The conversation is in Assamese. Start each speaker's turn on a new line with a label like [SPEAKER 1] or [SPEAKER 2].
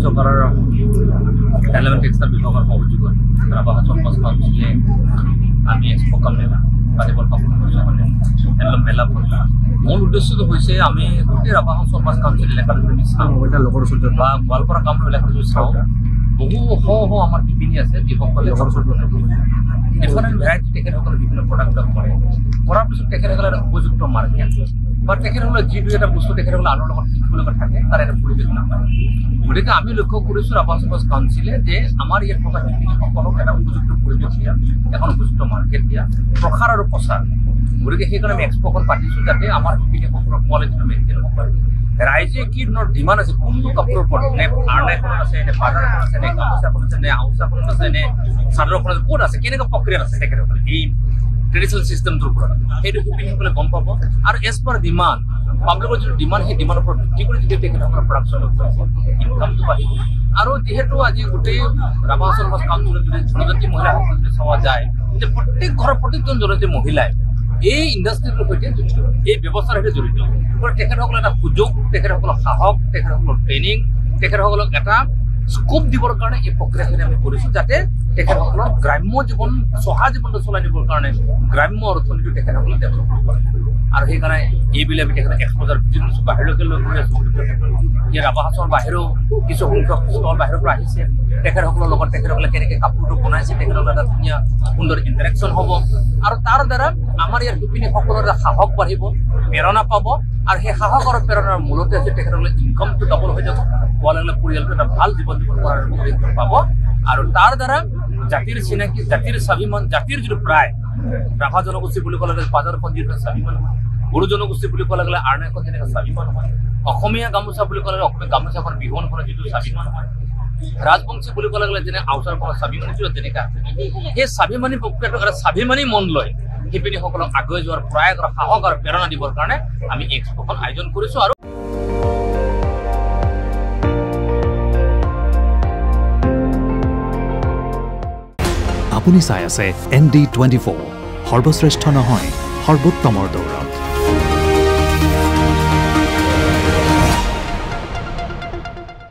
[SPEAKER 1] চৰকাৰৰ এলিমেণ্ট টেক্সটাইল বিভাগৰ সহযোগত ৰাভা চৰপাছ কাউন্সিলে আমি এক্সপো কাম মেলা পাতিবৰ সক্ষম হৈছোঁ মানে হেণ্ডলুম মেলা মূল উদ্দেশ্যটো হৈছে আমি গোটেই ৰাভা চৰপাছ কাউন্সিল এলেকাত যদি চাওঁ বা গোৱালপাৰা কামৰূপ এলেকাত যদি চাওঁ বহু শ আমাৰ শিপিনী আছে যিসকলে ডিফাৰেণ্ট ভেৰাইটি তেখেতসকলে বিভিন্ন প্ৰডাক্ট কৰে কৰাৰ পিছত তেখেতসকলে এটা উপযুক্ত মাৰ্কেট বা তেখেতসকলে যিটো এটা বস্তু তেখেতসকলে আনৰ লগত শিকিবলগা থাকে তাৰ এটা পৰিৱেশ নাপায় গতিকে আমি লক্ষ্য কৰিছোঁ ৰাভা চৰপাছ কাউন্সিলে যে আমাৰ ইয়াত থকা শিপিনীসকলক এটা উপযুক্ত পৰিৱেশ দিয়া এখন উপযুক্ত মাৰ্কেট দিয়া প্ৰসাৰ আৰু প্ৰচাৰ গতিকে সেইকাৰণে আমি এক্সপ'খন পাতিছোঁ যাতে আমাৰ শিপিনীসকলৰ কোৱালিটিটো মেইনটেইন হ'ব পাৰে ৰাইজে কি ধৰণৰ ডিমাণ্ড আছে কোনটো কাপোৰৰ ওপৰত নে আৰ্নাইখন আছে নে পাৰ্লাৰখন আছে নে গামোচাখন আছে নে আউচাখন আছে নে চাদৰখন আছে ক'ত আছে কেনেকুৱা প্ৰক্ৰিয়াত আছে তেখেতসকলে এই ট্ৰেডিশ্যনেল চিষ্টেমটোৰ ওপৰত সেইটো শিপিনীসকলে গম পাব আৰু এজ পাৰ ডিমাণ্ড পাব্লিকৰ যিটো ডিমাণ্ড সেই ডিমাণ্ডৰ ওপৰত ভিত্তি কৰি যেতিয়া তেখেতসকলৰ প্ৰডাকশ্যন ইনকামটো বাঢ়িব আৰু যিহেতু আজি গোটেই ৰাভা চৰপাছ কাউন্সিলত যদি জনজাতি মহিলাসকল যদি চোৱা যায় যে প্ৰত্যেক ঘৰৰ প্ৰত্যেকজন জনজাতি মহিলাই এই ইণ্ডাষ্ট্ৰিটোৰ সৈতে জড়িত এই ব্যৱস্থাৰ সৈতে জড়িত গতিকে তেখেতসকলে এটা সুযোগ তেখেতসকলক সাহস তেখেতসকলৰ ট্ৰেইনিং তেখেতসকলক এটা স্কোপ দিবৰ কাৰণে এই প্ৰক্ৰিয়াখিনি আমি কৰিছোঁ যাতে তেখেতসকলৰ গ্ৰাম্য জীৱন চহা জীৱনটো চলাই দিবৰ কাৰণে গ্ৰাম্য অৰ্থনীতি তেখেতসকলে ডেভেলপ কৰিব পাৰে আৰু সেইকাৰণে এইবিলাক আমি তেখেতক এক্সপ'জাৰ ভিজিট কৰিছোঁ বাহিৰলৈকে লৈ গৈ আছোঁ ইয়াৰ ৰাভা হাছৰ বাহিৰেও কিছু সংখ্যক ষ্টল বাহিৰৰ পৰা আহিছে তেখেতসকলৰ লগত তেখেতসকলে কেনেকৈ কাপোৰটো বনাইছে তেখেতসকলে এটা ধুনীয়া সুন্দৰ ইণ্টাৰেকশ্যন হ'ব আৰু তাৰ দ্বাৰা আমাৰ ইয়াৰ শিপিনীসকলৰ এটা সাহস বাঢ়িব প্ৰেৰণা পাব আৰু সেই সাহস আৰু প্ৰেৰণাৰ মূলতে আছে তেখেতসকলে ইনকামটো ডাবল হৈ যাব পোৱা লাগিলে পৰিয়ালটো এটা ভাল জীৱন যাপন কৰাৰ পাব আৰু তাৰ দ্বাৰা জাতিৰ চিনাকি জাতিৰ স্বাভিমান জাতিৰ যিটো প্ৰায় ৰাভা জনগোষ্ঠী বুলি ক'লে পাজাৰখন যিটো স্বাভিমান হয় বড়ো জনগোষ্ঠী বুলি ক'লে গ'লে আৰ্নাইখন যেনেকৈ স্বাভিমান হয় অসমীয়া গামোচা বুলি ক'লে অসমীয়া গামোচাখন বিহুৱানখনৰ যিটো স্বাভিমান হয় ৰাজবংশী বুলি ক'লে গ'লে যেনে আউচাৰখনৰ স্বাভিমানীটো যেনেকৈ আছে সেই স্বাভিমানী প্ৰক্ৰিয়াটো এটা স্বাভিমানী মন লয় শিপিনীসকলক আগুৱাই যোৱাৰ প্ৰয়াস আৰু সাহস আৰু প্ৰেৰণা দিবৰ কাৰণে আমি এই এক্সপ'খন আয়োজন কৰিছোঁ আৰু
[SPEAKER 2] আপুনি চাই আছে ND24 সৰ্বশ্ৰেষ্ঠ নহয় সৰ্বোত্তমৰ দৌৰত।